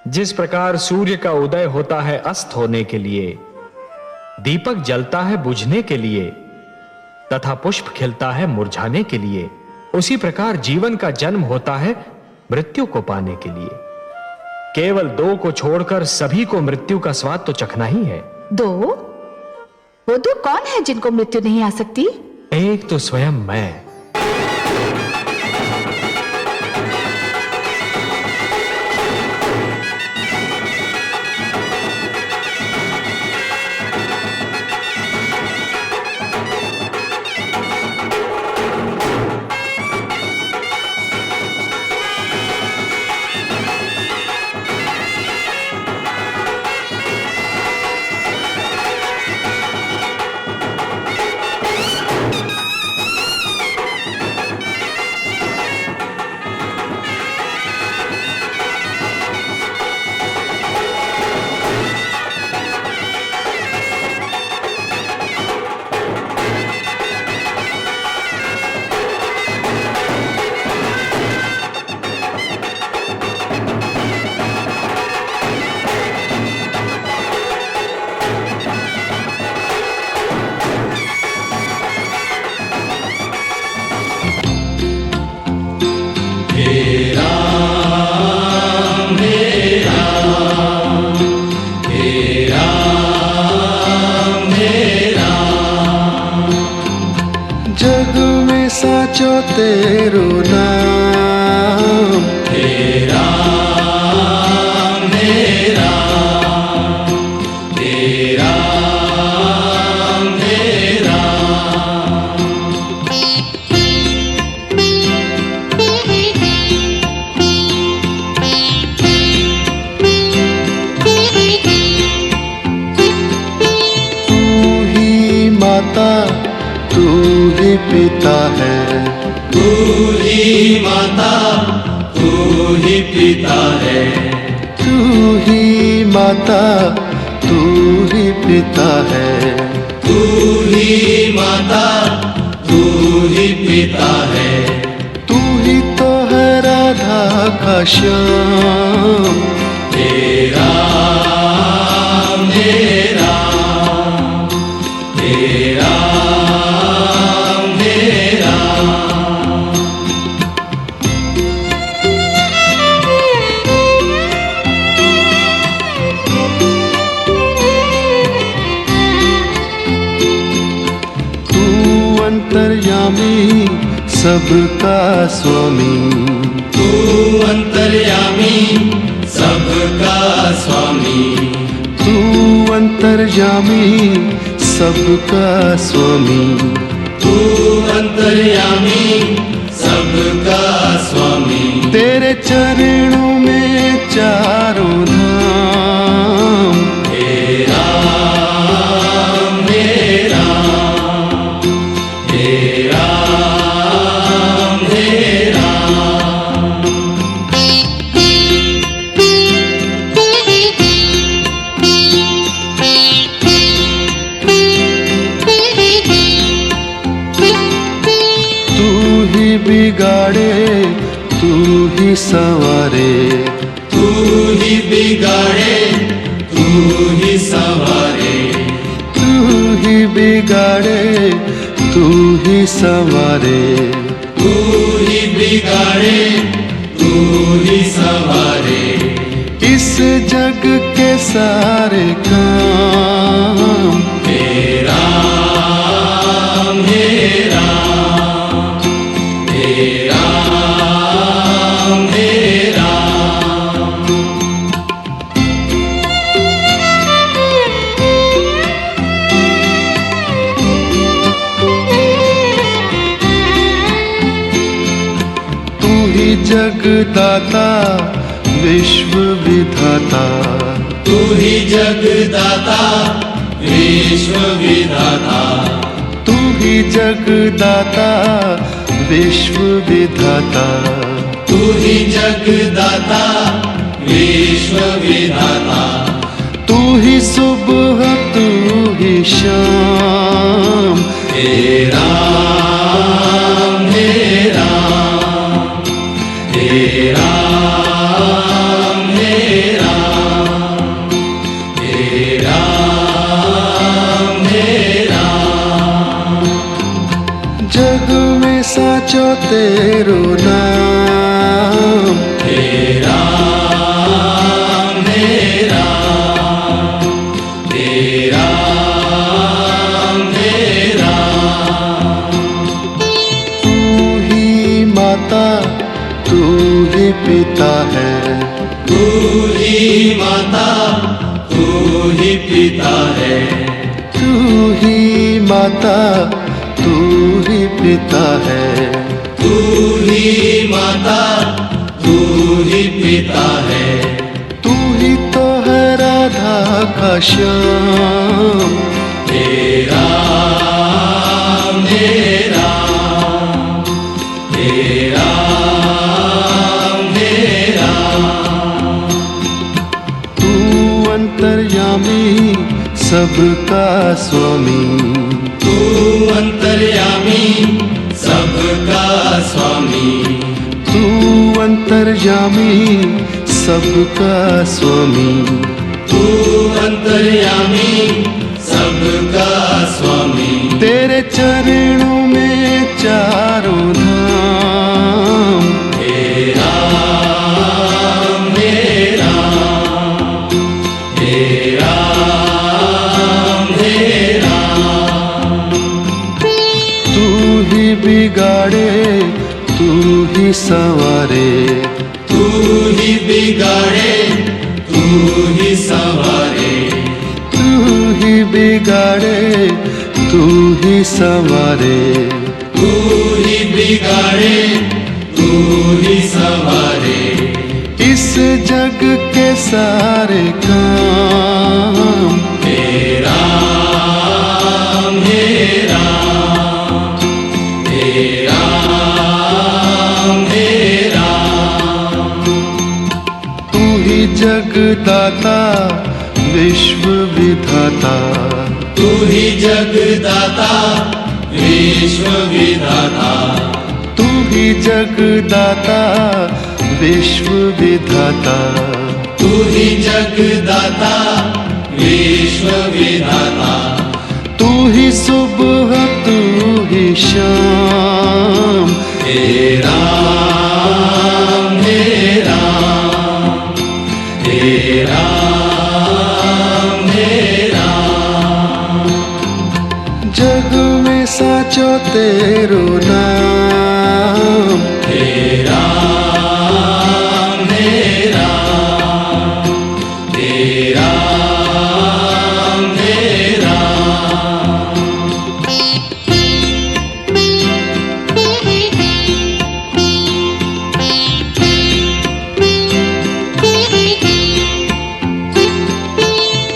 जिस प्रकार सूर्य का उदय होता है अस्त होने के लिए, दीपक जलता है बुझने के लिए तथा पुष्प खिलता है मुरझाने के लिए, उसी प्रकार जीवन का जन्म होता है मृत्यु को पाने के लिए। केवल दो को छोड़कर सभी को मृत्यु का स्वाद तो चखना ही है। दो? वो दो कौन है जिनको मृत्यु नहीं आ सकती? एक तो स्वयं मैं। जग में साचो तेरो नाम, हे राम हे राम, हे राम हे राम। तू ही माता तू ही पिता है, तू ही माता तू ही पिता है, तू ही माता तू ही पिता है, तू ही माता तू ही पिता है। तू ही तो है राधा का श्याम, हे राम हे राम, हे राम हे राम। तू अंतर्यामी सबका स्वामी, तू अंतर्यामी सबका स्वामी, तू अंतर्यामी सबका स्वामी, तू अंतर्यामी सबका स्वामी। तेरे चरणों में चारों धाम, हे राम हे राम, हे राम हे राम। तू ही बिगाड़े तू ही संवारे, तू ही बिगाड़े तू ही संवारे, तू ही बिगाड़े तू ही संवारे, तू ही बिगाड़े तू ही संवारे। इस जग के सारे काम, हे राम हे राम, हे राम हे राम। तू ही जगदाता विश्व विधाता, तू ही जगदाता विश्व विधाता, तू ही जगदाता विश्व विधाता, तू ही जगदाता विश्व विधाता। तू ही सुबह तू ही शाम, हे राम हे राम, हे राम हे राम। साचो तेरो नाम। हे राम हे राम हे राम हे राम। तू ही माता तू ही पिता है, तू ही माता तू ही पिता है, तू ही माता तू ही पिता है। तू ही माता तू ही पिता है। तू ही तो है राधा का श्याम। हे राम हे राम हे राम हे राम। तू अंतर्यामी सबका स्वामी, तू अंतर्यामी सबका स्वामी, तू अंतर्यामी सबका स्वामी। तू अंतर्यामी सबका स्वामी। तेरे चरणों में चारों धाम। हे राम हे राम हे राम हे राम। तू ही बिगाड़े तू ही संवारे, तू ही बिगाड़े तू ही संवारे, तू ही बिगाड़े तू ही संवारे। तू ही बिगाड़े तू ही संवारे। इस जग के सारे काम। हे राम हे राम हे राम हे राम। तू ही जगदाता विश्व विधाता, तू ही जगदाता विश्व विधाता, तू ही जगदाता विश्व विधाता। तू ही जगदाता विश्व विधाता। तू ही सुबह तू ही शाम। हे राम हे राम हे राम हे राम। जग में साचो तेरो नाम। हे राम हे राम हे राम हे राम।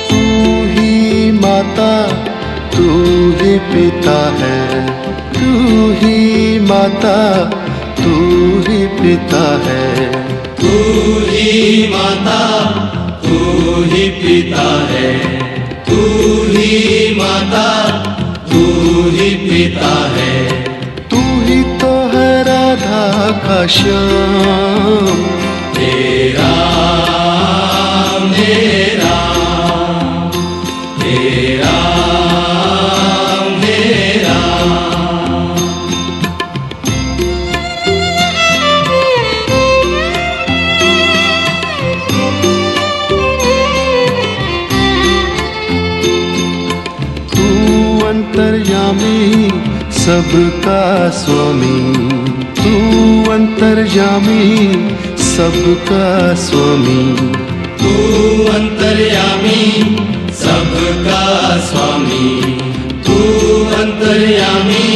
तू ही माता तू ही पिता है, तू ही माता तू ही पिता है। तू ही माता तू ही पिता है, तू ही माता तू ही पिता है। तू ही तो है राधा का श्याम। हे राम हे राम हे राम हे राम। तू अंतर्यामी सबका स्वामी, तू अंतर्यामी सबका स्वामी। तू अंतर्यामी सबका स्वामी, तू अंतर्यामी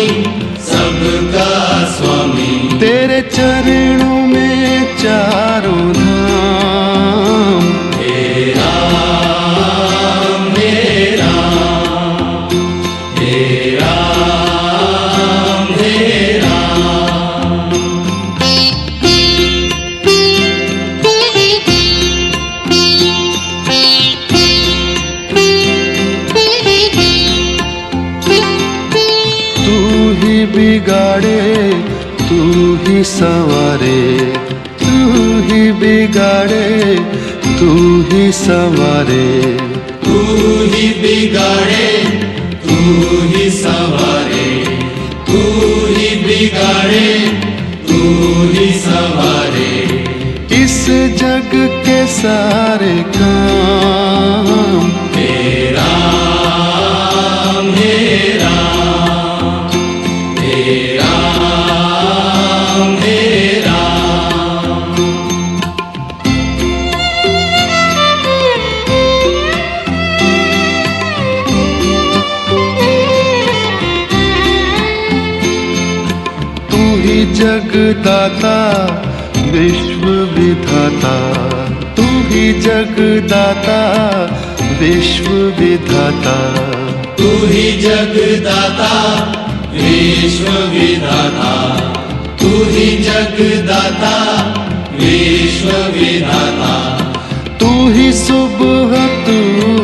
सबका स्वामी। तेरे चरणों में चारों धाम। हे राम हे राम हे राम हे राम। तू ही बिगाड़े तू ही संवारे, तू ही बिगाड़े तू ही संवारे। तू ही बिगाड़े तू ही संवारे, तू ही बिगाड़े तू ही संवारे, इस जग के सारे काम। हे राम हे राम, हे राम हे राम। तू ही जगदाता विश्व विधाता, तू ही जगदाता विश्व विधाता, तू ही जगदाता विश्व विधाता, तू ही जगदाता विश्व विधाता। तू ही सुबह तू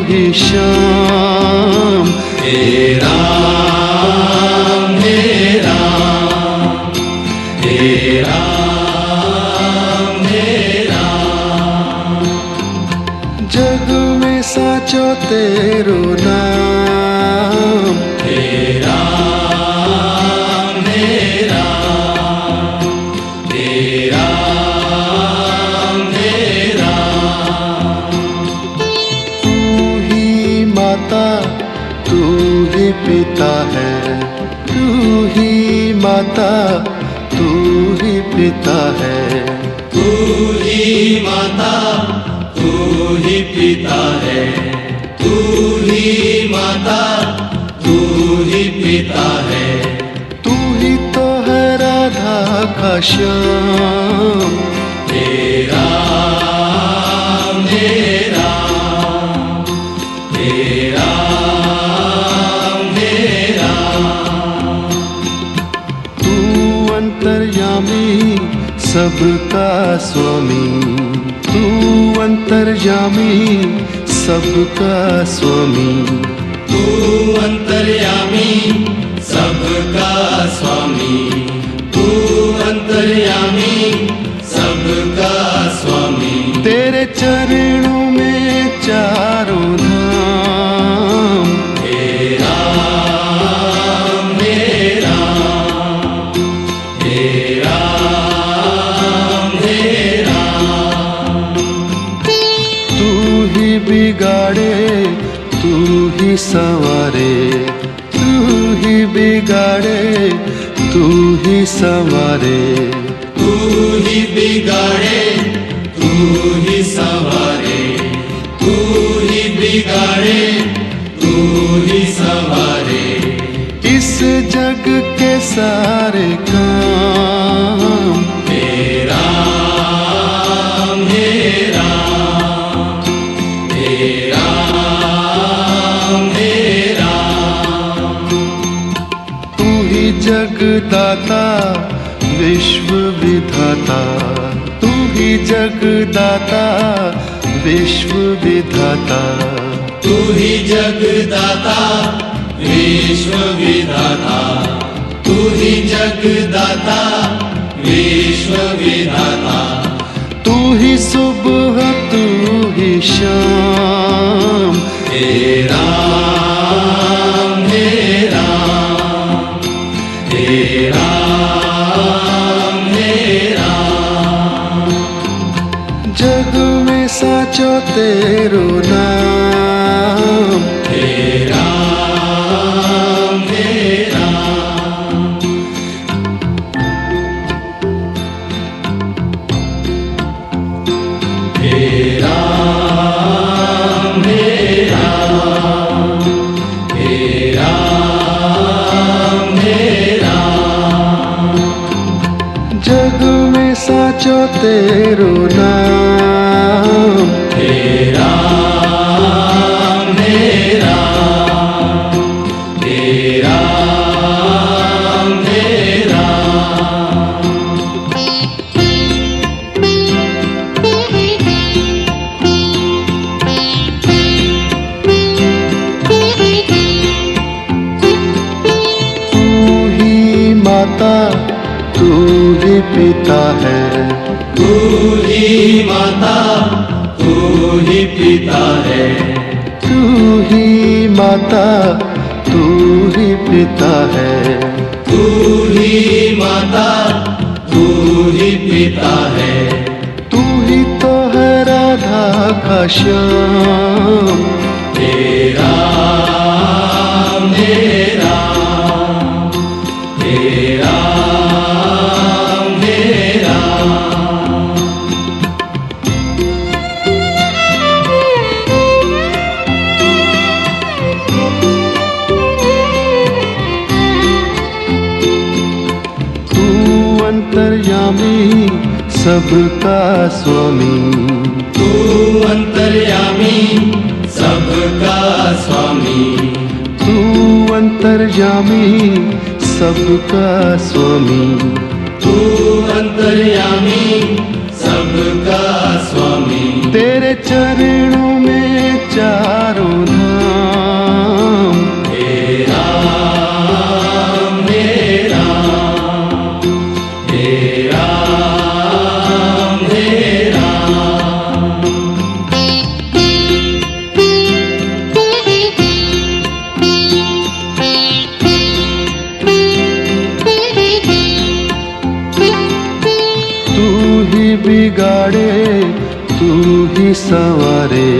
ही शाम। हे राम हे राम, हे राम हे राम। जग में साचो तेरो नाम। हे राम हे राम, हे राम हे राम। तू ही माता तू ही पिता है, तू ही माता तू ही पिता है। तू ही माता तू ही पिता है, तू ही माता तू ही पिता है। तू ही तो है राधा का श्याम। हे राम हे राम, हे राम हे राम। तू अंतर्यामी सबका स्वामी, तू अंतर्यामी सबका स्वामी। तू अंतर्यामी सबका स्वामी, तू अंतर्यामी सबका स्वामी। तेरे चरणों में चारों धाम। हे राम हे राम, हे राम हे राम। तू ही बिगाड़े तू ही संवारे, तू ही बिगाड़े तू ही संवारे। तू ही बिगाड़े तू ही संवारे, तू ही बिगाड़े तू ही संवारे। इस जग के सारे काम। हे राम हे राम, हे राम हे राम। तू ही जगदाता विश्व विधाता, तू ही जगदाता विश्व विधाता। तू ही जगदाता विश्व विधाता, तू ही जगदाता विश्व विधाता। तू ही सुबह तू ही शाम। हे राम हे राम, हे राम हे राम। जग में साचो तेरो नाम। हे राम हे राम। हे राम हे राम, हे राम हे राम। जग में साचो तेरो नाम। हे राम हे राम, हे राम हे राम। तू ही माता तू ही पिता है, तू ही माता तू ही पिता है। तू ही माता तू ही पिता है। तू ही ही माता तू ही पिता है, तू ही तो है राधा का श्याम। हे राम हे राम हे राम हे राम। तू अंतर्यामी सबका स्वामी, तू अंतर्यामी सबका स्वामी, तू अंतर्यामी सबका स्वामी। तू अंतर्यामी सबका स्वामी। तेरे चरणों में चारों धाम। हे राम हे राम हे राम हे राम। तू ही बिगाड़े तू ही संवारे,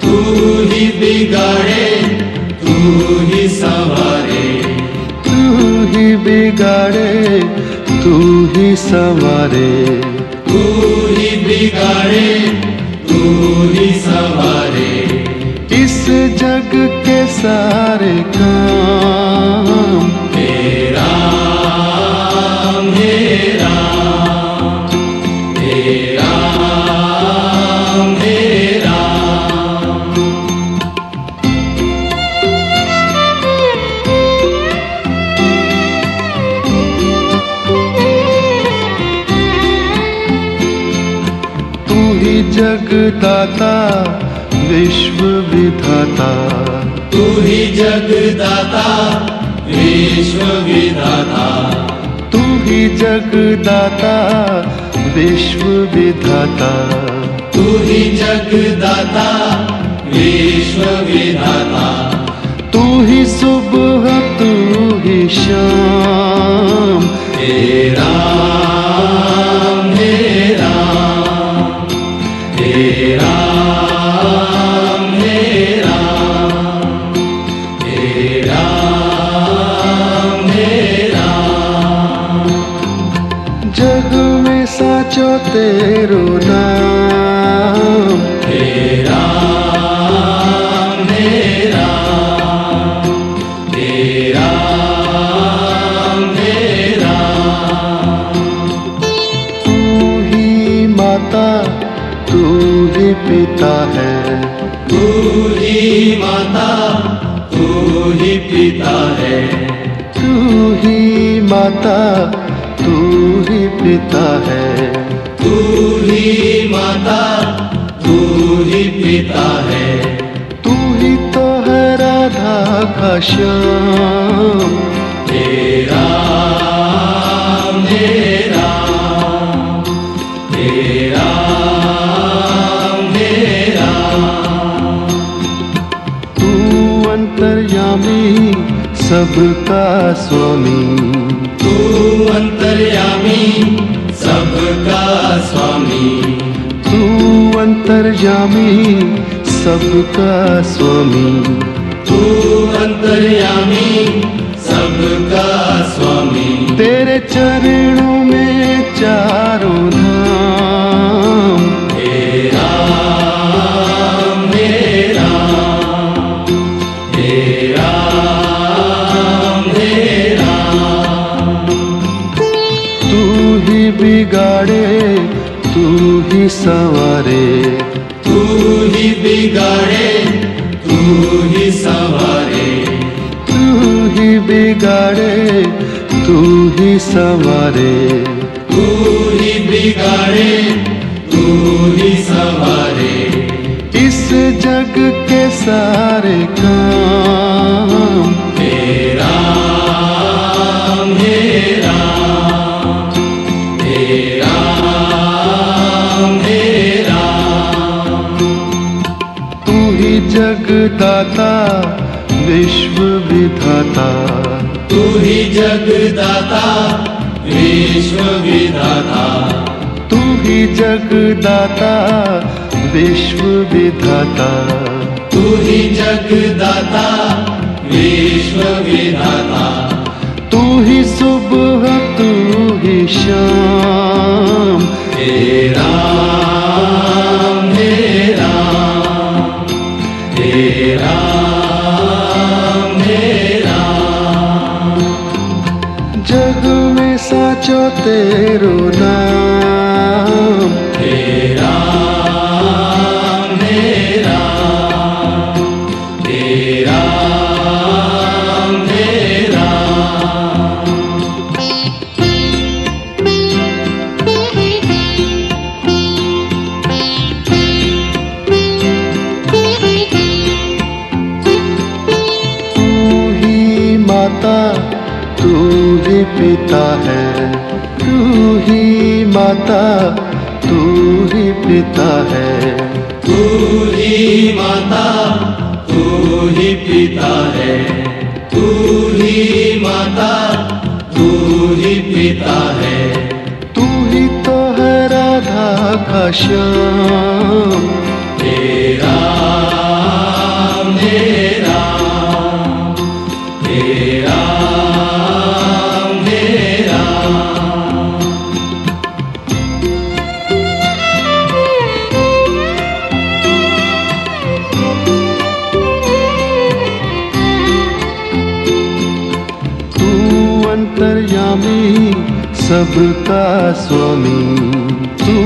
तू ही बिगाड़े तू ही संवारे, तू ही बिगाड़े तू ही संवारे। तू ही बिगाड़े तू ही संवारे। इस जग के सारे काम। हे राम हे राम हे राम हे राम। तू ही जगदाता विश्व विधाता, तू ही जगदाता विश्व विधाता, तू ही जगदाता विश्व विधाता। तू ही जगदाता विश्व विधाता। तू ही सुबह तू ही शाम। हे राम हे राम हे राम हे राम हे राम हे राम। जग में साचो तेरो नाम। हे राम हे राम हे राम हे राम। तू ही माता तू ही पिता है, तू ही माता तू ही पिता है, तू ही माता तू ही पिता है। तू ही माता तू ही पिता है। तू ही तो है राधा का श्याम। हे राम हे राम हे राम हे राम। तू अंतर्यामी सबका स्वामी, तू अंतर्यामी सबका स्वामी, तू अंतर्यामी सबका स्वामी। तू अंतर्यामी सबका स्वामी। तेरे चरणों में चारों धाम। हे राम हे राम हे राम हे राम। तू ही बिगाड़े तू ही संवारे, तू ही बिगाड़े तू ही संवारे, तू ही बिगाड़े तू ही संवारे। तू ही बिगाड़े तू ही संवारे। इस जग के सारे काम। हे राम हे राम हे राम हे राम। तू ही जगदाता विश्व विधाता, तू ही जगदाता विश्व विधाता तू ही जगदाता विश्व विधाता तू ही जगदाता विश्व विधाता तू ही सुबह तू ही शाम हे राम हे राम हे राम हे राम जग में साचो तेरो नाम हे राम हे राम हे राम हे राम तू ही माता तू ही पिता है तू ही माता तू ही पिता है तू ही माता तू ही पिता है तू ही माता तू ही पिता है तू ही तो है राधा का श्याम हे राम हे राम हे राम हे राम तू अंतर्यामी सबका स्वामी तू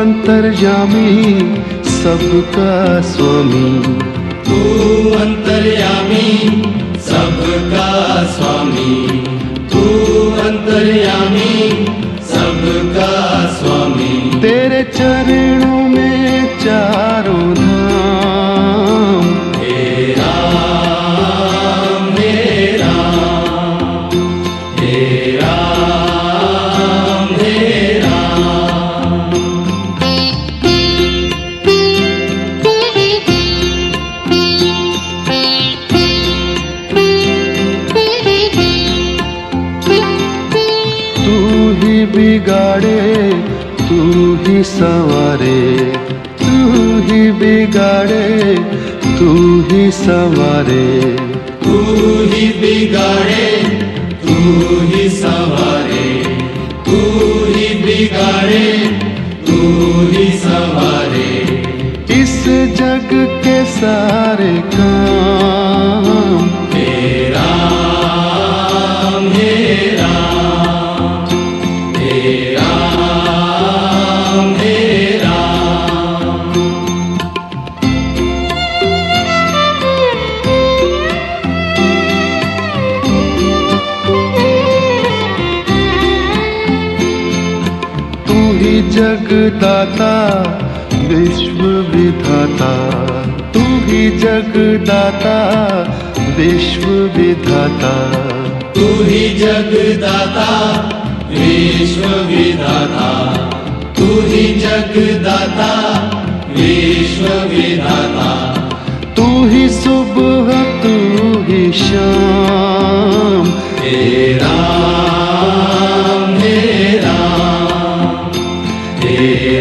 अंतर्यामी सबका स्वामी तू अंतर्यामी सबका स्वामी तू अंतर्यामी सबका स्वामी तेरे चरणों में चारों धाम हे राम हे राम हे राम हे राम तू ही बिगाड़े तू ही संवारे तू ही बिगाड़े तू ही संवारे तू ही बिगाड़े तू ही संवारे तू ही बिगाड़े तू ही संवारे इस जग के सारे काम हे राम हे राम हे राम हे राम तू ही जगदाता विश्व विधाता तू ही जगदाता विश्व विधाता तू ही जगदाता विश्व विधाता तू ही जगदाता विश्व विधाता तू ही सुबह तू ही शाम हे राम हे राम हे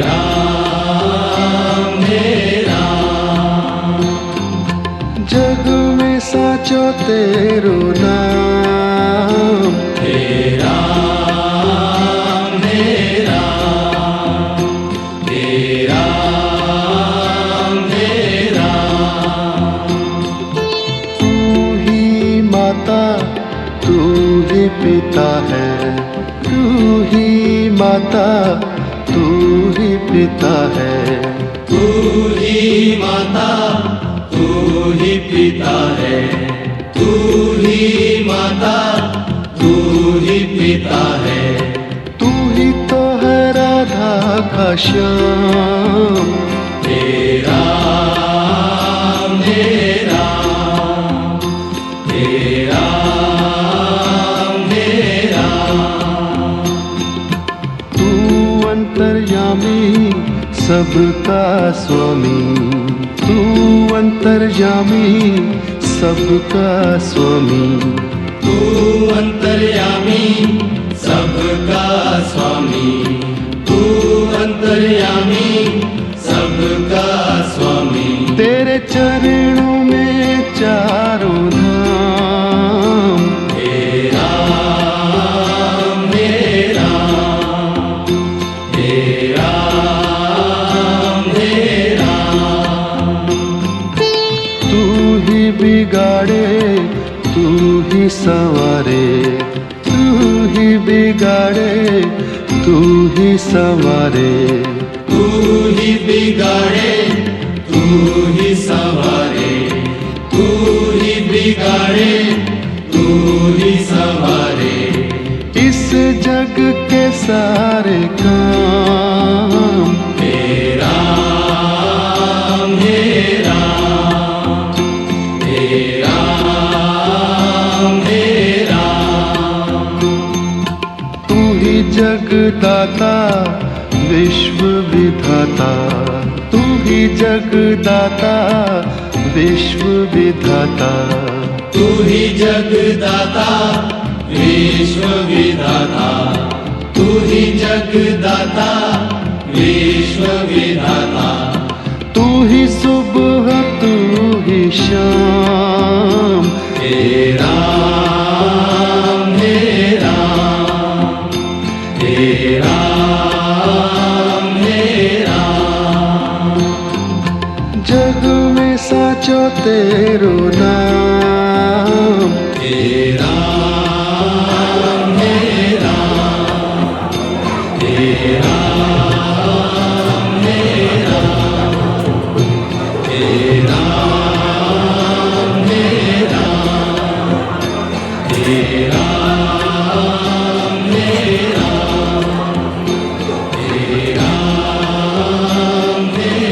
राम हे राम जग में साचो तेरो नाम हे राम हे राम हे राम हे राम तू ही माता तू ही पिता है तू ही माता तू ही पिता है तू ही माता तू ही पिता है तू ही माता तू ही पिता है तू ही तो है राधा का श्याम हे राम हे राम हे राम हे राम तू अंतर्यामी सबका स्वामी तू अंतर्यामी सबका स्वामी तू अंतर्यामी सबका स्वामी, तू अंतर्यामी सबका स्वामी। तेरे चरणों में चारों धाम, हे राम हे राम, हे राम हे राम। तू ही बिगाड़े तू ही संवारे, तू ही बिगाड़े तू ही संवारे। तू ही बिगाड़े तू ही संवारे, तू ही बिगाड़े तू ही संवारे। इस जग के सारे काम, हे राम हे राम, हे राम हे राम। तू ही जगदाता विश्व विधाता, तू ही जगदाता विश्व विधाता। तू ही जगदाता विश्व विधाता, तू ही जगदाता विश्व विधाता। तू ही सुबह तू ही शाम, हे राम हे राम, हे राम हे राम। जग में साचो तेरो नाम। हे राम हे राम, हे राम हे राम, हे राम हे राम, हे राम हे राम, हे राम हे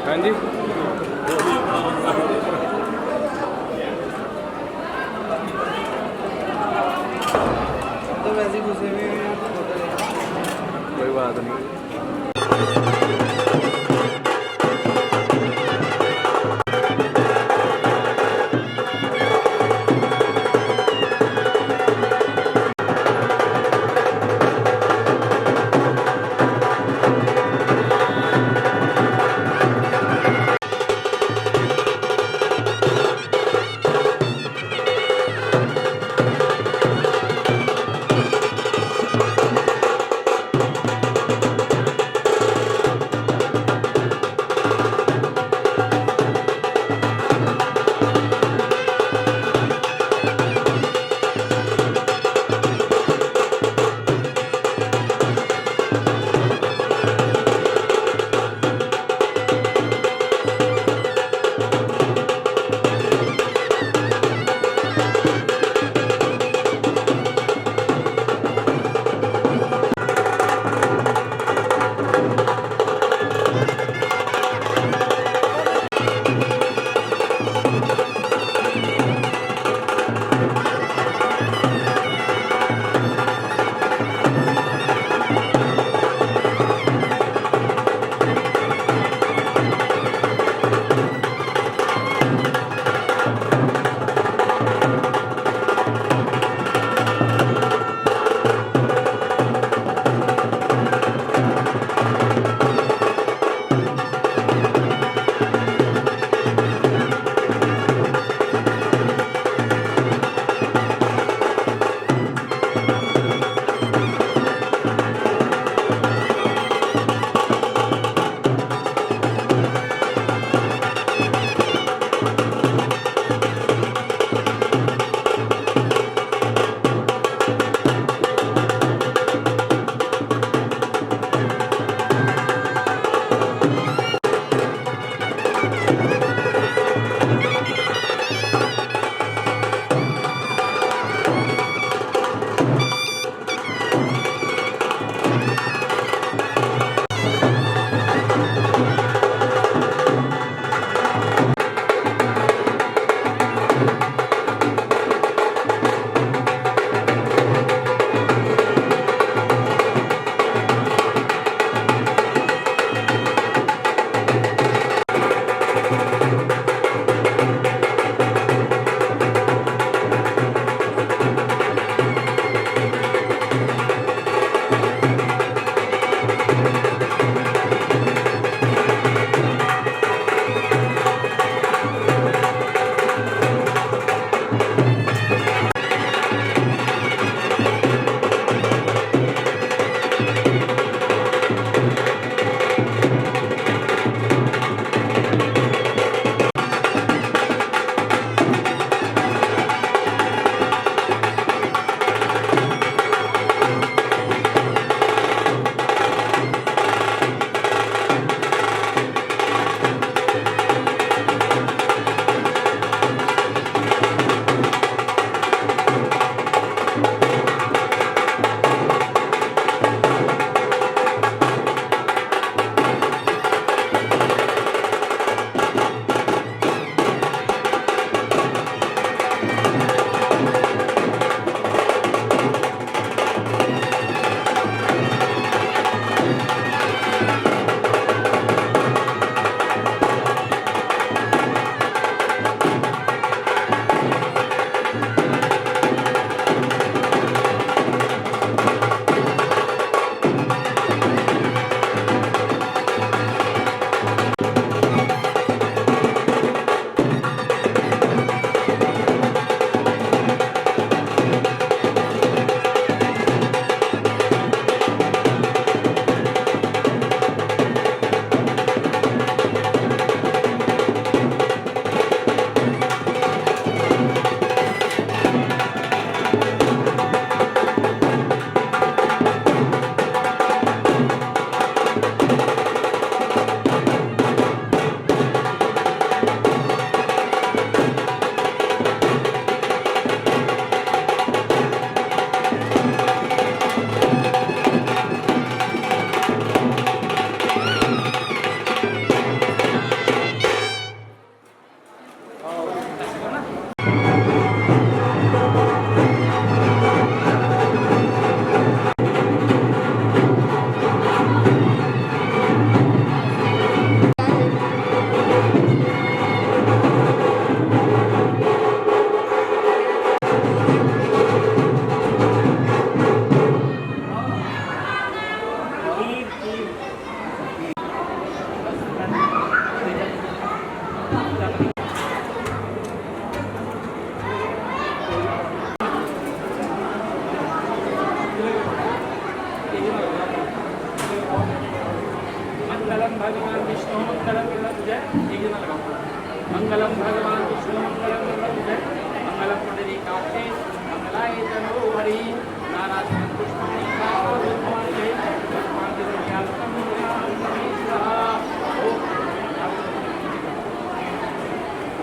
हाँ जी तो वैसे घुसे में कोई बात नहीं। मंगलम भगवान विष्णु मंगलम जय एक जना लगाओ मंगलम भगवान विष्णु मंगलम जय मंगलम पुंडरी काक्षे मंगलाय तनो हरि नारायण पुष्पे भगवान के दयालुतम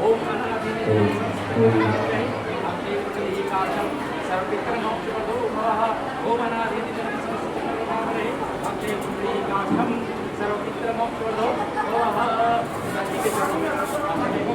ओम अनादिने अपने पुंडरी काक्षम सर्वविक्रम मोक्षपदो भवः ओम अनादिने अपने पुंडरी काक्षम सर्वविक्रम मोक्षपदो भवः सभी के चरणों में हमारे को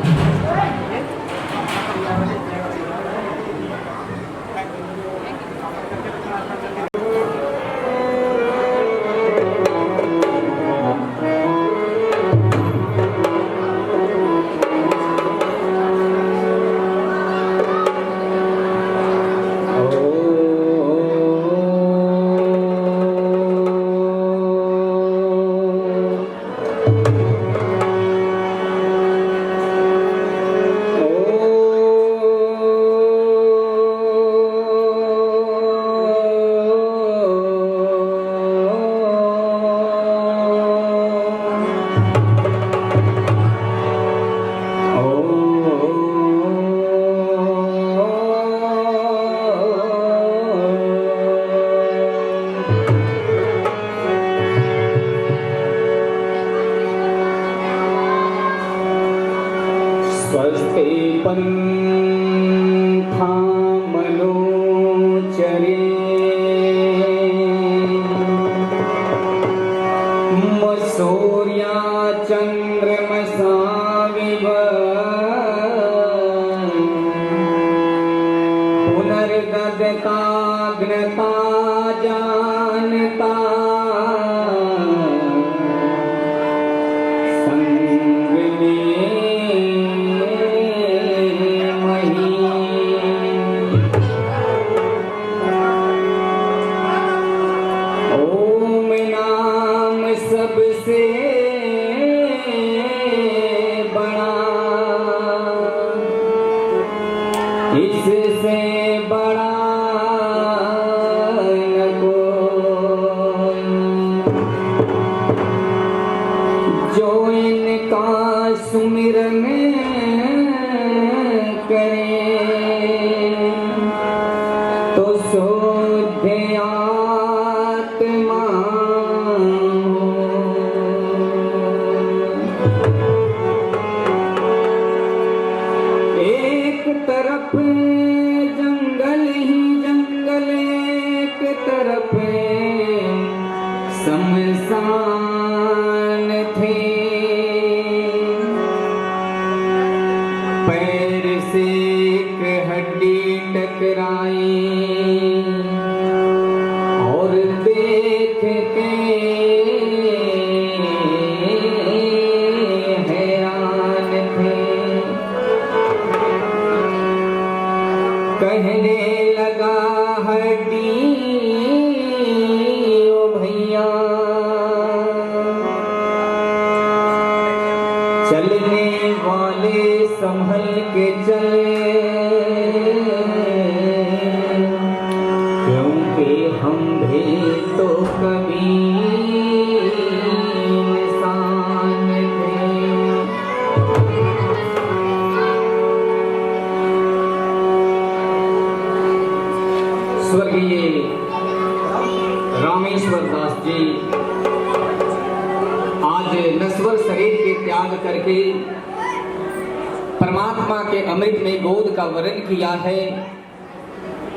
परमात्मा के अमृत में गोद का वरण किया है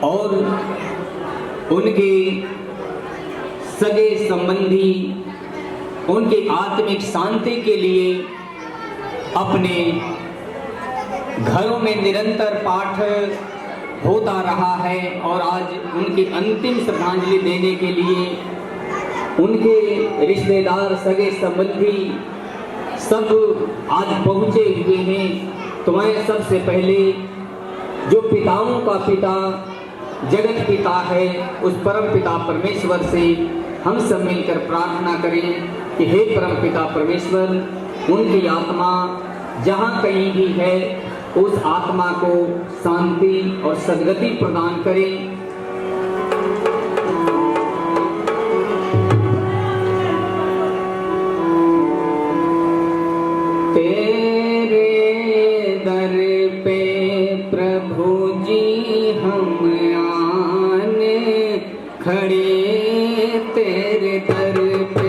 और उनके सगे संबंधी उनकी आत्मिक शांति के लिए अपने घरों में निरंतर पाठ होता रहा है और आज उनकी अंतिम श्रद्धांजलि देने के लिए उनके रिश्तेदार सगे संबंधी सब आज पहुंचे हुए हैं। तो मैं सबसे पहले जो पिताओं का पिता जगत पिता है उस परम पिता परमेश्वर से हम सब मिलकर प्रार्थना करें कि हे परम पिता परमेश्वर, उनकी आत्मा जहाँ कहीं भी है उस आत्मा को शांति और सद्गति प्रदान करें। तेरे दर पे प्रभु जी हम आन खड़े तेरे दर पे।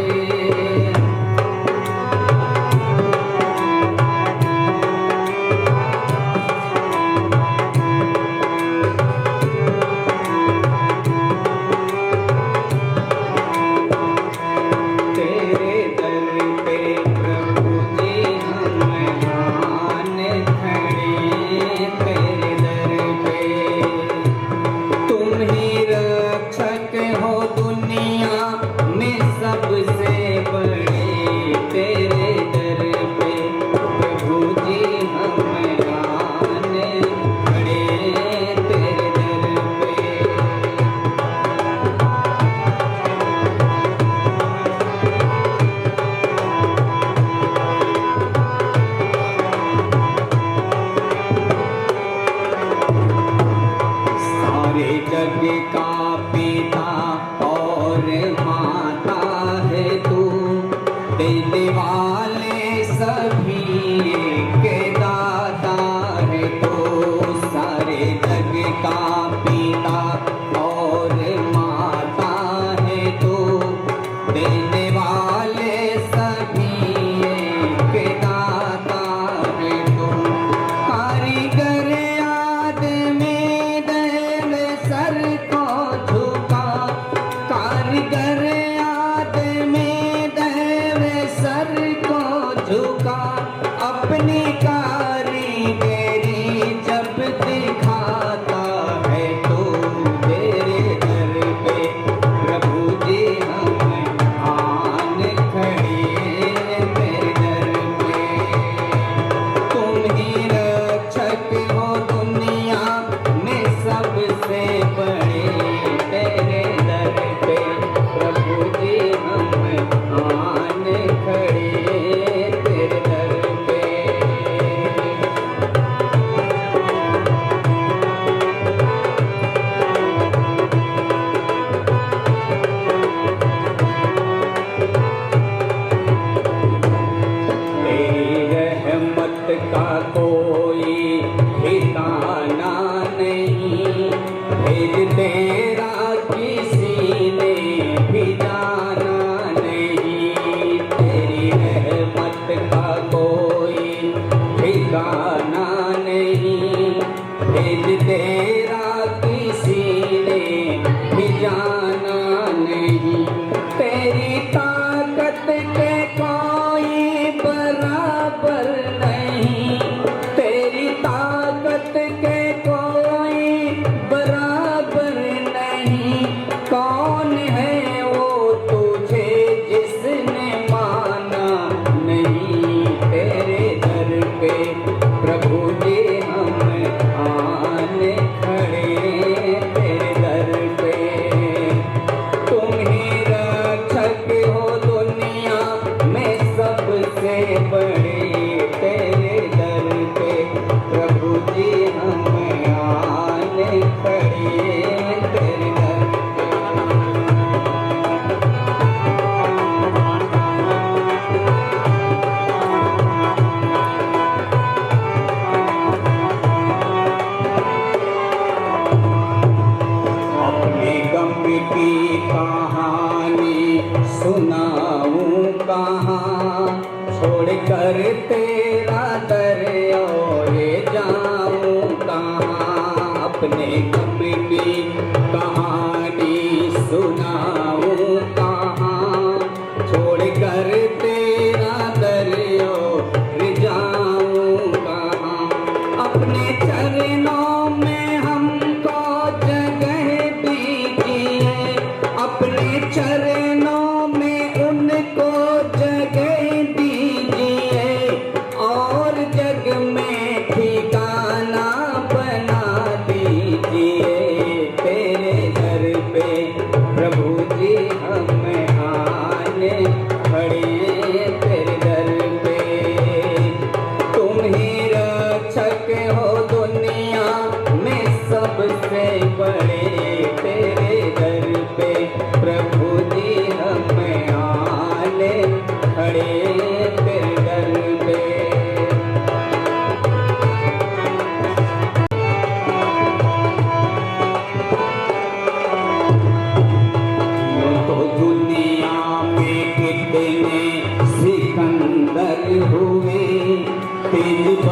जग का पिता और माता है तू, देने वाले सभी के दाता है तू। सारे जग का पिता और माता है तू, देने वाले सभी के दाता है तू। कारीगर आदमी सर को झुका, कारीगर आदमी देव सर को झुका। अपनी कारीगरी जब दिखाता है तो तेरे दर पे प्रभु जी हम आन खड़े तेरे दर पे। तुम ही रक्षक हो दुनिया में सबसे बड़े, तेरे दर पे प्रभु जी हम आन खड़े तेरे दर पे। तेरी रहमत का कोई ठिकाना नहीं, भेद तेरा किसी ने भी जाना नहीं। तेरी रहमत का कोई ठिकाना नहीं, भेद तेरा किसी ने भी जाना नहीं। तेरी ताकत के कोई बराबर नहीं, तेरी ताकत के कोई बराबर नहीं। कौन है वो तुझे जिसने माना नहीं, तेरे दर पे प्रभु जी हम आन खड़े तेरे दर पे। तुम ही रक्षक हो दुनिया में सबसे बड़े।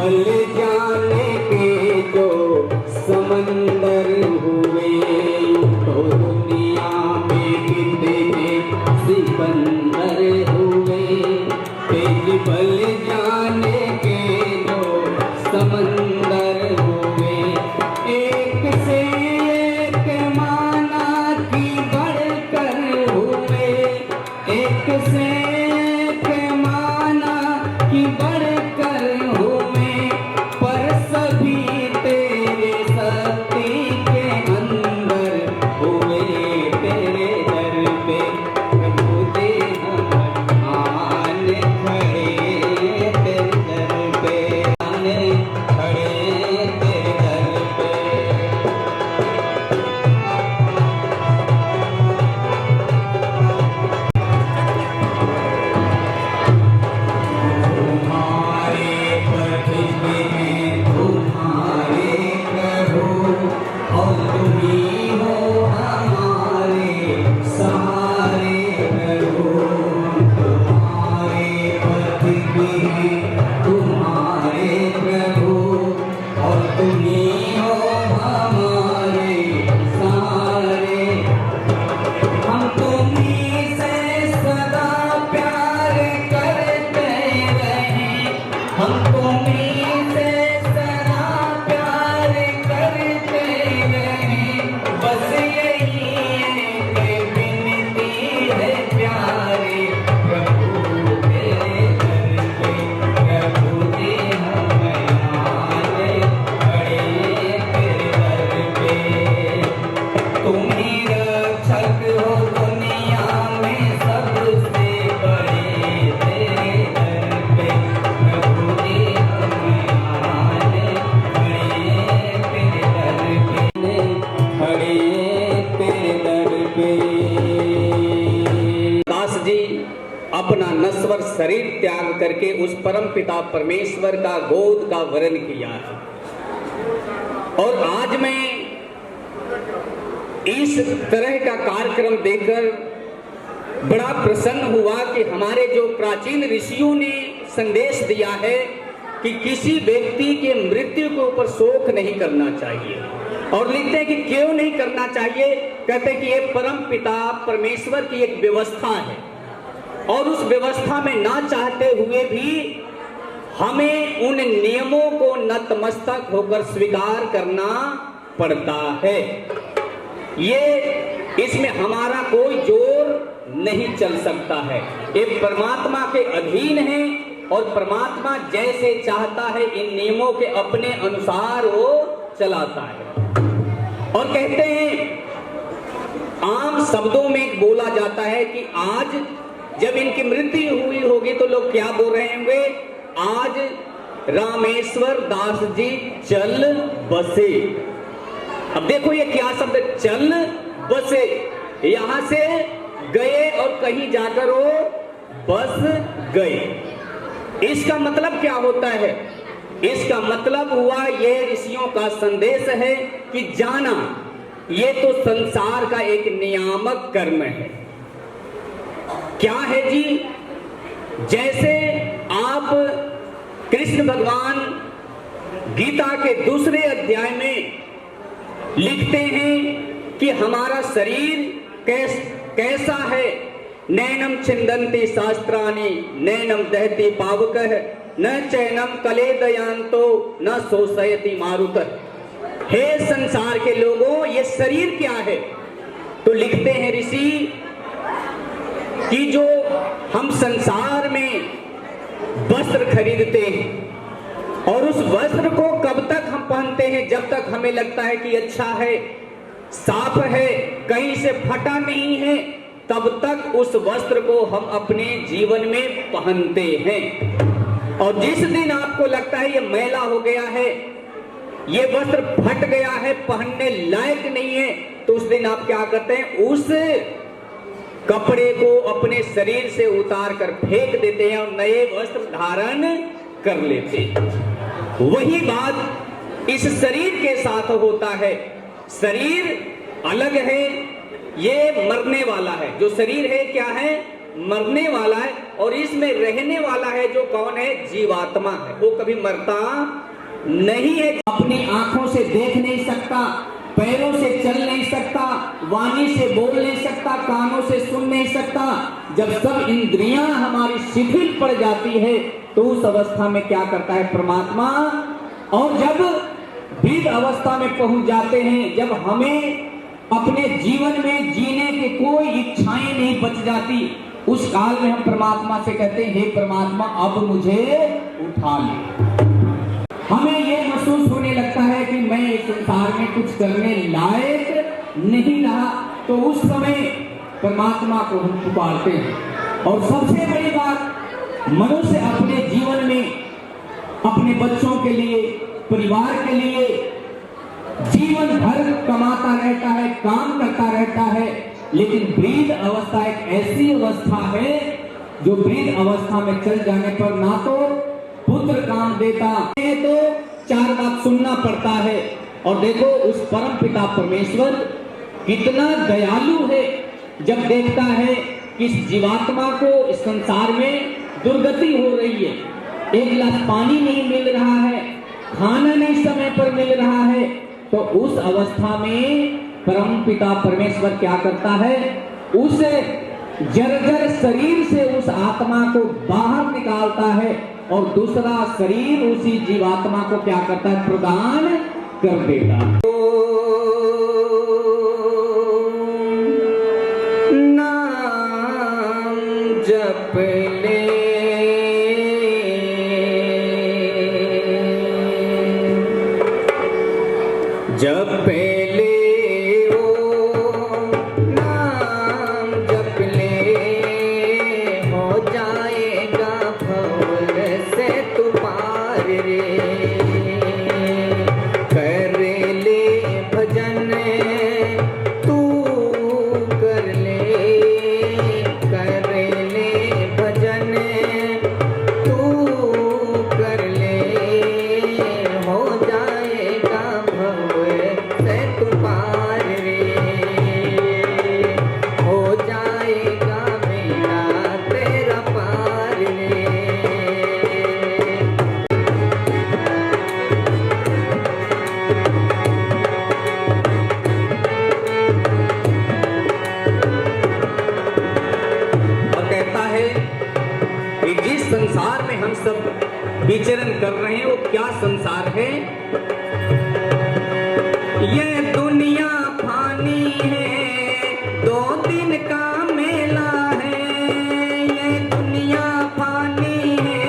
बल जाने के जो समंदर हुए, तो दुनिया में कितने सिकंदर हुए। तेज बल जाने के जो समंदर हुए, एक से एक माना की बढ़कर हुए, एक से एक माना की बढ़कर हुए। पर सभी तेरे शक्ति के अंदर हुए, तेरे दर पे प्रभु दे हम आन खड़े, तेरे दर पे आन खड़े, तेरे दर पे। तुम्हारे प्रतिज्ञा में तुम्हारे प्रभु, और तुम ही हो हमारे सहारे प्रभु। तुम्हारे प्रतिज्ञा में तुम्हारे प्रभु, और तुम ही हो हमारे सहारे। हम तुम्हीं से सदा प्यार करते रहे, हम तुम्हीं से सदा प्यार करते रहे। बस यही एक विनती है प्यारे प्रभु तेरे दर पे, प्रभु दे हमें आने खड़े तेरे दर पे। तुम ही रक्षक हो दुनिया में सबसे बड़े, तेरे दर पे प्रभु दे हमें आने खड़े तेरे दर पे, खड़े तेरे दर पे। दास जी अपना नश्वर शरीर त्याग करके उस परम पिता परमेश्वर का गोद का वरण किया है। और आज मैं इस तरह का कार्यक्रम देखकर बड़ा प्रसन्न हुआ कि हमारे जो प्राचीन ऋषियों ने संदेश दिया है कि किसी व्यक्ति के मृत्यु के ऊपर शोक नहीं करना चाहिए। और लिखते हैं कि क्यों नहीं करना चाहिए, कहते हैं कि ये परम पिता परमेश्वर की एक व्यवस्था है, और उस व्यवस्था में ना चाहते हुए भी हमें उन नियमों को नतमस्तक होकर स्वीकार करना पड़ता है। ये इसमें हमारा कोई जोर नहीं चल सकता है, ये परमात्मा के अधीन है, और परमात्मा जैसे चाहता है इन नियमों के अपने अनुसार वो चलाता है। और कहते हैं आम शब्दों में बोला जाता है कि आज जब इनकी मृत्यु हुई होगी तो लोग क्या बोल रहे होंगे, आज रामेश्वर दास जी चल बसे। अब देखो ये क्या शब्द, चल बसे, यहां से गए और कहीं जाकर वो बस गए। इसका मतलब क्या होता है, इसका मतलब हुआ ये ऋषियों का संदेश है कि जाना ये तो संसार का एक नियामक कर्म है। क्या है जी, जैसे आप कृष्ण भगवान गीता के दूसरे अध्याय में लिखते हैं कि हमारा शरीर कैसा है, नैनम छिंदन्ति शास्त्राणि नैनम दहति पावकः न चैनम कलेदयांतो न शोषयति मारुतः। हे संसार के लोगों, ये शरीर क्या है? तो लिखते हैं ऋषि कि जो हम संसार में वस्त्र खरीदते हैं और उस वस्त्र को कब तक हम पहनते हैं, जब तक हमें लगता है कि अच्छा है, साफ है, कहीं से फटा नहीं है, तब तक उस वस्त्र को हम अपने जीवन में पहनते हैं। और जिस दिन आपको लगता है ये मैला हो गया है, ये वस्त्र फट गया है, पहनने लायक नहीं है, तो उस दिन आप क्या करते हैं, उस कपड़े को अपने शरीर से उतार कर फेंक देते हैं और नए वस्त्र धारण कर लेते हैं। वही बात इस शरीर के साथ होता है। शरीर अलग है, ये मरने वाला है। जो शरीर है क्या है, मरने वाला है और इसमें रहने वाला है जो कौन है? जीवात्मा है, वो कभी मरता नहीं है। अपनी आंखों से देख नहीं सकता, पैरों से चल नहीं सकता, वाणी से बोल नहीं सकता, कानों से सुन नहीं सकता। जब सब इंद्रियां हमारी शिथिल पड़ जाती है तो उस अवस्था में क्या करता है परमात्मा? और जब वृद्ध अवस्था में पहुंच जाते हैं, जब हमें अपने जीवन में जीने की कोई इच्छाएं नहीं बच जाती, उस काल में हम परमात्मा से कहते हैं, हे परमात्मा अब मुझे उठा ले। हमें ये महसूस होने लगता है कि मैं इस संसार में कुछ करने लायक नहीं रहा, तो उस समय परमात्मा को हम पुकारते हैं। और सबसे बड़ी बात, मनुष्य अपने जीवन में अपने बच्चों के लिए, परिवार के लिए जीवन भर कमाता रहता है, काम करता रहता है, लेकिन वृद्ध अवस्था एक ऐसी अवस्था है जो वृद्ध अवस्था में चल जाने पर ना तो पुत्र काम देता है तो चार बात सुनना पड़ता है। और देखो उस परम पिता परमेश्वर कितना दयालु है, जब देखता है कि इस जीवात्मा को इस संसार में दुर्गति हो रही है, एक गिलास पानी नहीं मिल रहा है, खाना नहीं समय पर मिल रहा है, तो उस अवस्था में परम पिता परमेश्वर क्या करता है? उस जर्जर शरीर से उस आत्मा को बाहर निकालता है और दूसरा शरीर उसी जीवात्मा को क्या करता है? प्रदान कर देता। नाम जप ले जप ले ओ नाम जप ले, हो जाएगा भव से तू पार रे। कर ले भजन तू कर ले, कर ले भजन तू कर ले, हो जाएगा भव से तू पार रे, हो जाएगा मेरा तेरा पार रे। और कहता है कि जिस संसार में हम सब विचरण कर रहे हैं वो क्या संसार है? ये दुनिया फानी है, 2 दिन का मेला है। ये दुनिया फानी है,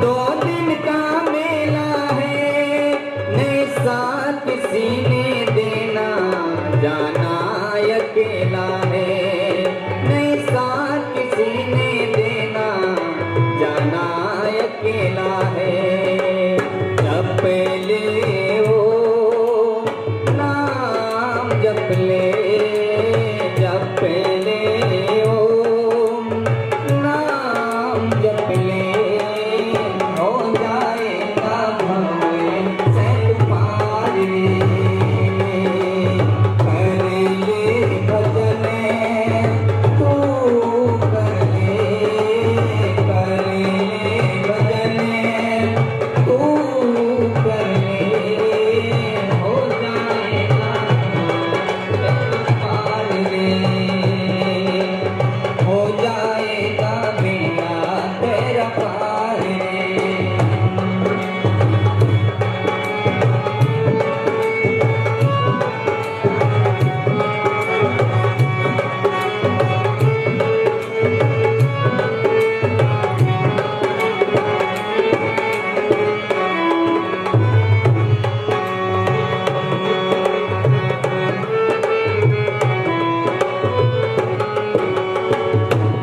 2 दिन का मेला है। नहीं साथ किसी ने देना, जाना अकेला है। नहीं साथ किसी ने देना, जाना अकेला है। जप ले ओ नाम जप ले, जप ले ओ नाम जप ले, हो जाएगा भव से तू पार रे। कर ले भजन तू कर ले, कर ले भजन तू कर ले, हो जाएगा पार रे, हो जाएगा मेरा तेरा पार रे।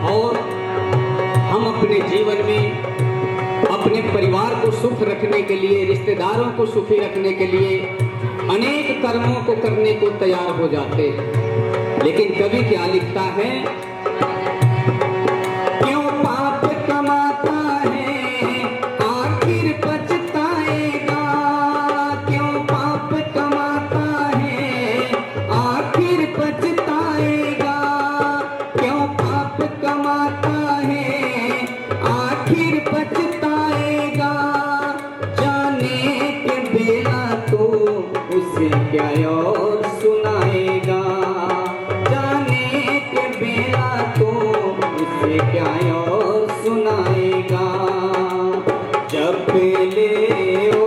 और हम अपने जीवन में अपने परिवार को सुख रखने के लिए, रिश्तेदारों को सुखी रखने के लिए अनेक कर्मों को करने को तैयार हो जाते हैं, लेकिन कभी क्या लिखता है? क्यों पाप कमाता है आखिर पछताएगा, क्यों पाप कमाता है आखिर पछताएगा, क्यों पाप कमाता क्या और सुनाएगा, जाने के बेला तो उसे क्या और सुनाएगा। जप ले ओ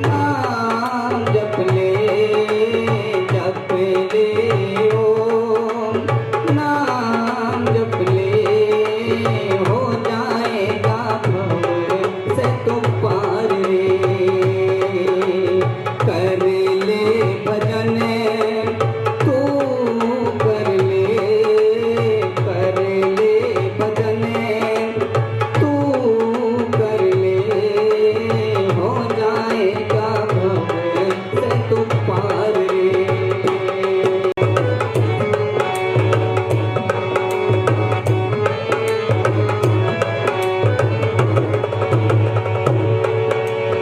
नाम जप ले ओ नाम जप ले, हो जाएगा भव से तो पार रे। कर ले भजन तू कर ले भजन तू कर ले, हो जाएगा भव से तो पार रे।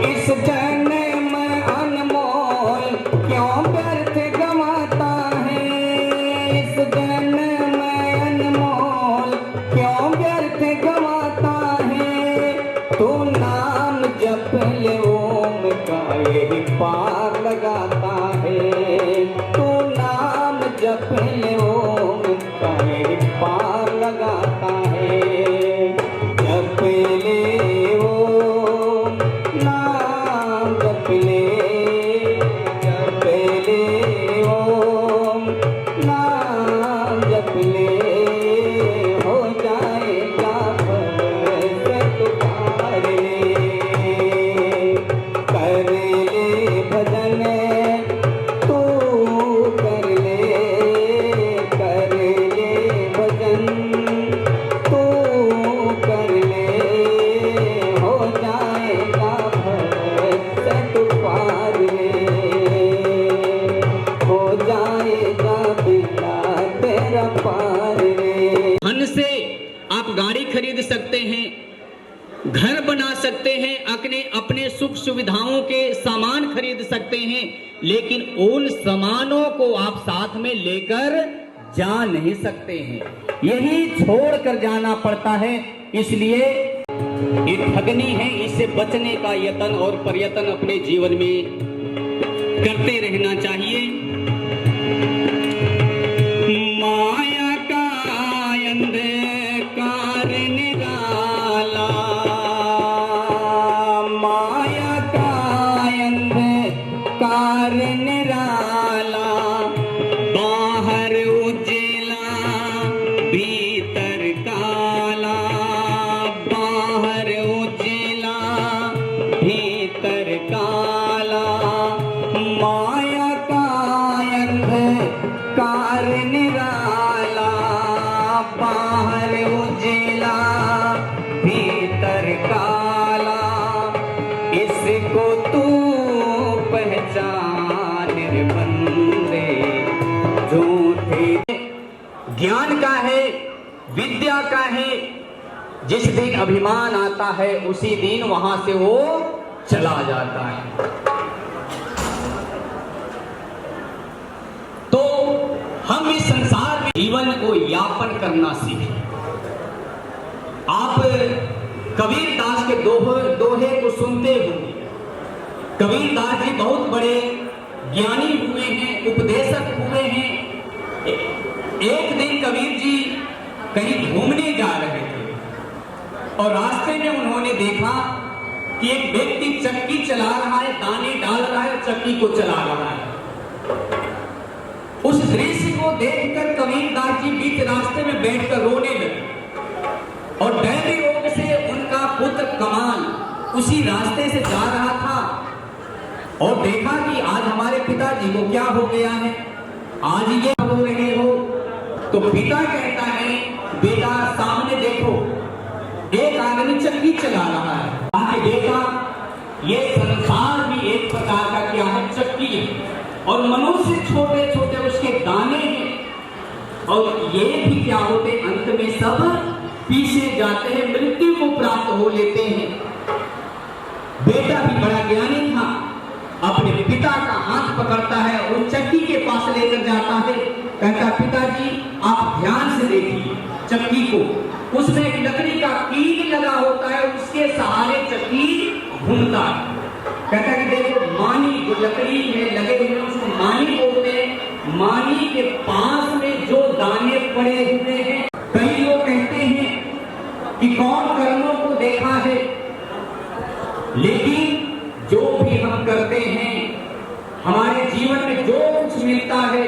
इस जन्म अनमोल क्यों व्यर्थ गंवाता है, इस जन्म अनमोल क्यों व्यर्थ गंवाता है। तू नाम जप ले ओम का यही पार लगाता है, तू नाम जप ले ओम का यही पार लगाता है। जप ले ओम नाम जप ले ओम नाम जप ले, हो जाएगा भव से तो पार रे। कर ले भजन तू कर ले भजन तू कर ले, हो जाएगा भव से तो पार रे। हो जाएगा बेड़ा तेरा पार रे। धन से आप गाड़ी खरीद सकते हैं, घर बना सकते हैं, अपने सुख सुविधाओं के सामान खरीद सकते हैं, लेकिन उन सामानों को आप साथ में लेकर जा नहीं सकते हैं। यही छोड़ कर जाना पड़ता है। इसलिए ये ठगनी है, इससे बचने का यत्न और प्रयत्न अपने जीवन में करते रहना चाहिए। माया का अंधकार निराला, माया का अंधकार निराला, बाहर उजेला भीतर काला, बाहर उजेला भीतर काला। माया का अंधकार निराला, बाहर उजेला भीतर काला। इसको तू पहचान रे बंदे, झूठे ज्ञान का है, विद्या का है। जिस दिन अभिमान आता है उसी दिन वहां से वो चला जाता है। तो हम इस संसार में जीवन को यापन करना सीखें। आप कबीर दास के दोहे को सुनते होंगे। कबीर दास जी बहुत बड़े ज्ञानी हुए हैं, उपदेशक हुए हैं। एक दिन कबीर जी कहीं घूमने जा रहे थे और रास्ते में उन्होंने देखा कि एक व्यक्ति चक्की चला रहा है, दाने डाल रहा है, चक्की को चला रहा है। उस दृश्य को देखकर कबीर दास जी बीच रास्ते में बैठकर रोने लगे और दैवी रोग से उनका पुत्र कमाल उसी रास्ते से जा रहा था और देखा कि आज हमारे पिताजी को क्या हो गया है, आज ये रो रहे हो। तो पिता कहता है, बेटा सामने देखो, एक आदमी चक्की चला रहा है। आगे देखा, ये संसार भी एक प्रकार का क्या है, चक्की है और मनुष्य छोटे छोटे उसके दाने हैं और ये भी क्या होते, अंत में सब पीछे जाते हैं, मृत्यु को प्राप्त हो लेते हैं। बेटा भी बड़ा ज्ञानी था, अपने पिता का हाथ पकड़ता है और चक्की के पास लेकर जाता है। कहता, पिताजी आप ध्यान से देखिए चक्की को, उसमें एक लकड़ी का कील लगा होता है, उसके सहारे चक्की घूमता है। कहता कि देखो मानी लकड़ी में लगे हुए उसको मानी बोलते हैं। मानी के पास में जो दाने पड़े हुए हैं, कई लोग कहते हैं कि कौन कर्मों को देखा है, लेकिन जो भी हम करते हैं, हमारे जीवन में जो कुछ मिलता है,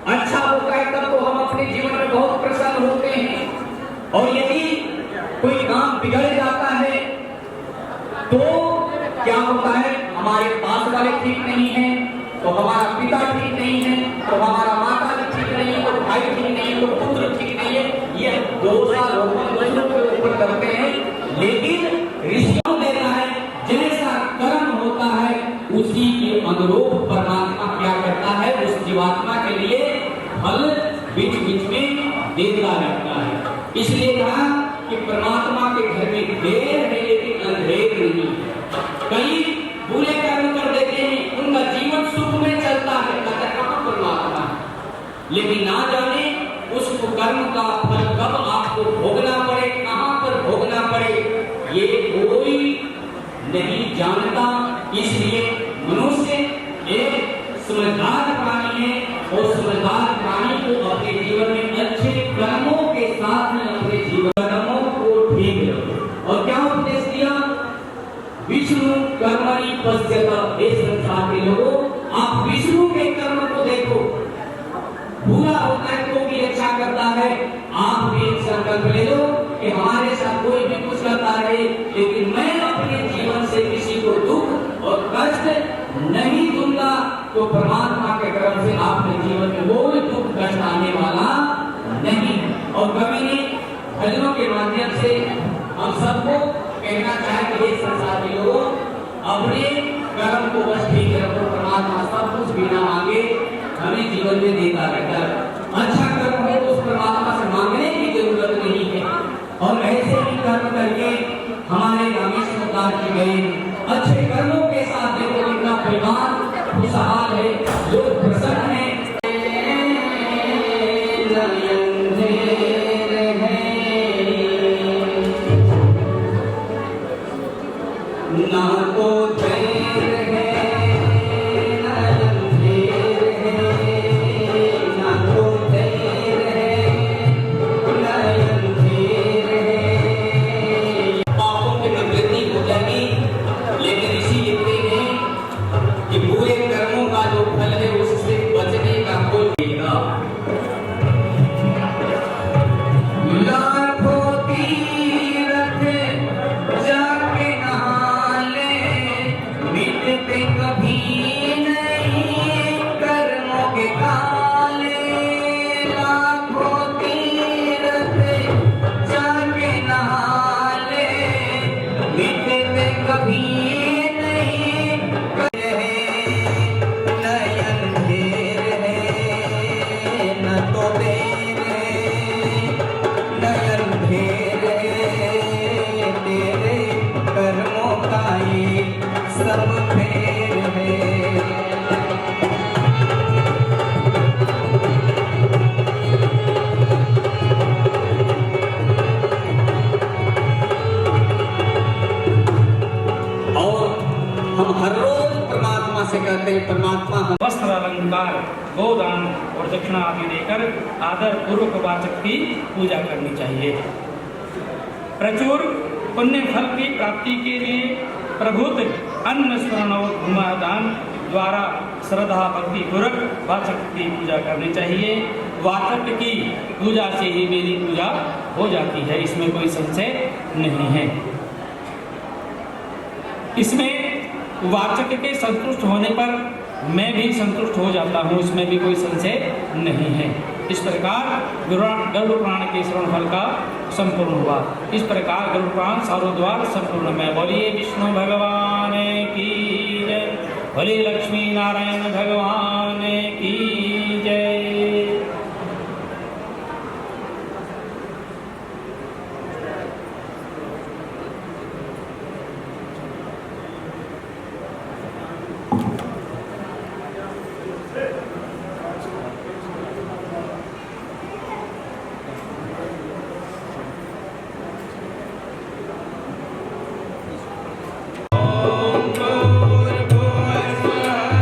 अच्छा होता है, तब तो हम अपने जीवन में बहुत प्रसन्न होते हैं। और यदि कोई काम बिगड़ जाता है तो क्या होता है, हमारे पास वाले ठीक नहीं है, तो हमारा पिता ठीक नहीं है, तो हमारा माता भी ठीक नहीं है, तो भाई ठीक नहीं है, तो पुत्र ठीक नहीं है। ये दोषारोपण दूसरों के ऊपर करते हैं, लेकिन ऋषियों देता है जैसा कर्म होता है उसी के अनुरूप परमात्मा क्या करता है, उस जीवात्मा के लिए फल बीच बीच में देता रहता है। इसलिए कहा कि परमात्मा के घर में देर है लेकिन अंधेर नहीं। कई बुरे कर्म कर देते हैं, उनका जीवन सुख में चलता है, कहाँ परमात्मा, लेकिन ना जाने उस कर्म का फल कब आपको भोगना पड़े, कहां पर भोगना पड़े, ये कोई नहीं जानता। इसलिए मनुष्य एक समझदार प्राणी है और समझदार प्राणी को अपने जीवन में अच्छे कर्मों के साथ में अपने जीवन कर्मों को ठीक रखो। और क्या उपदेश दिया, विष्णु कर्मणि पश्यत, हे संसार के लोगों, आप विष्णु के कर्म को देखो। बुरा होता है तो भी अच्छा करता है। आप भी एक संकल्प ले लो कि हमारे साथ कोई भी कुछ करता है, लेकिन मैं अपने जीवन से किसी को दुख और कष्ट नहीं दूंगा, तो परमात्मा के तरफ से आपके जीवन में कोई दुख कष्ट आने वाला नहीं। और कवि ने भजनों के माध्यम से हम सबको कहना चाहे कि संसार के लोगों, अपने कर्म को बस ठीक रखो, परमात्मा सब कुछ बिना मांगे हमें जीवन में देता रहता है। अच्छा कर्म हो तो उस परमात्मा से मांगने की जरूरत नहीं है। और ऐसे ही कर्म करके हमारे रामेश्वर अवतार जी गए, अच्छे कर्मों के साथ देखो इनका परिवार खुशहाल है, लोग प्रसन्न है। ना तो देर है ना अंधेर है, ना तो देर है ना अंधेर है। पापों की निवृत्ति हो जाएगी, लेकिन ऋषि लिखते हैं कि बुरे कर्मों का जो फल है उससे बचने का कोई देगा। लाखों तीर्थ जाके नहा ले, मिटते कभी नहीं कर्मों के काले। लाखों तीर्थ जाके नहा ले, मिटते कभी नहीं नयन घेर है, न तो देर है नयन घेर है, तेरे कर्मों का ये सब फेर है। और हम हर रोज परमात्मा से कहते हैं, परमात्मा हम वस्त्र अलंकार, गोदान और दक्षिणा आदि देकर आदर पूर्वक वाचक की पूजा करनी चाहिए। प्रचुर पुण्य फल की प्राप्ति के लिए प्रभुत अन्न स्मरण और धूमादान द्वारा श्रद्धा भक्ति पूर्वक वाचक की पूजा करनी चाहिए। वाचक की पूजा से ही मेरी पूजा हो जाती है, इसमें कोई संशय नहीं है। इसमें वाचक के संतुष्ट होने पर मैं भी संतुष्ट हो जाता हूँ, इसमें भी कोई संशय नहीं है। इस प्रकार गरुड़ पुराण के श्रवण फल का संपूर्ण हुआ। इस प्रकार गरुड़ पुराण सारोद्वार संपूर्ण में। बोलिए विष्णु भगवान की जय, बोलिए लक्ष्मी नारायण भगवान की जय। भूर्भुवस्सुः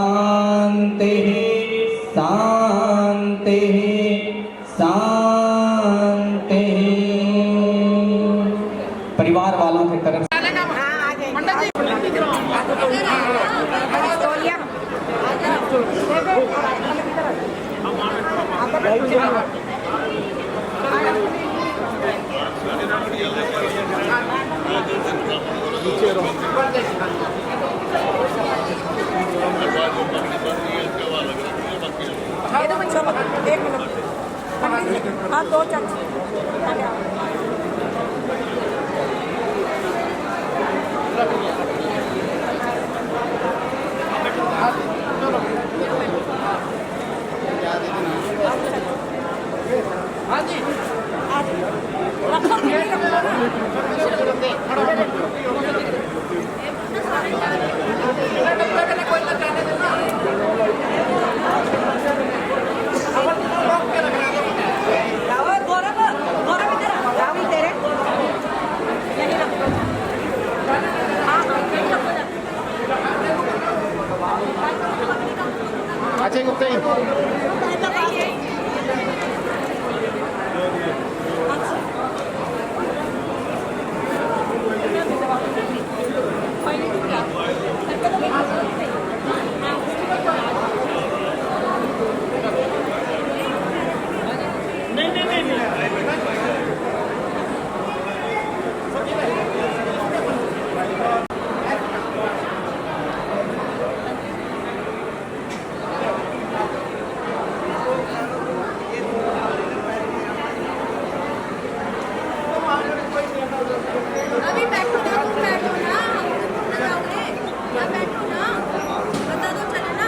शांति शांति शांति। परिवार वालों की तरफ एक मिनट हाँ दो चाची हाँ जी अच्छा गुप्ता जी अभी बैठो ना तुम बैठो ना लगाओगे ना बैठो ना बता दो चले ना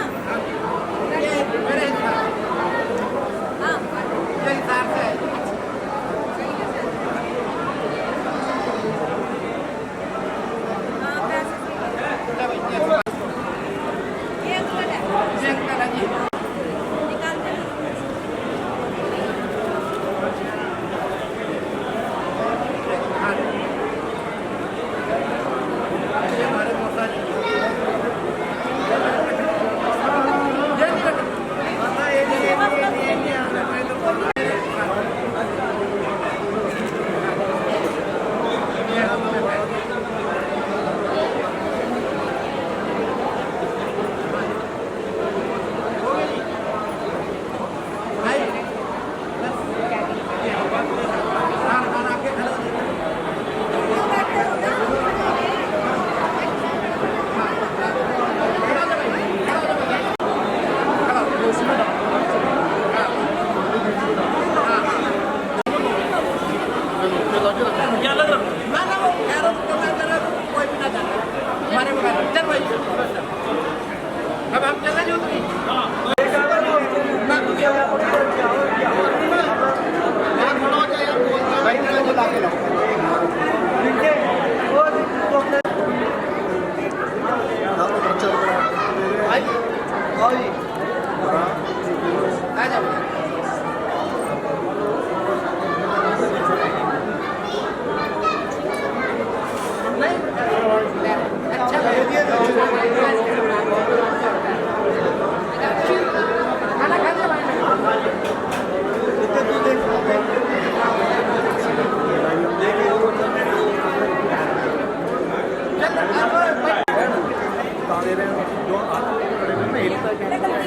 अब हम चलना जो जो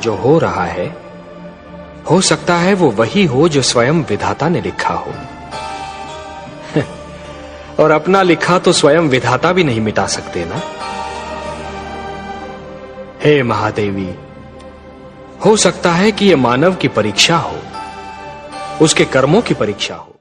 जो हो रहा है, हो सकता है वो वही हो जो स्वयं विधाता ने लिखा हो। और अपना लिखा तो स्वयं विधाता भी नहीं मिटा सकते ना। हे महादेवी, हो सकता है कि यह मानव की परीक्षा हो, उसके कर्मों की परीक्षा हो।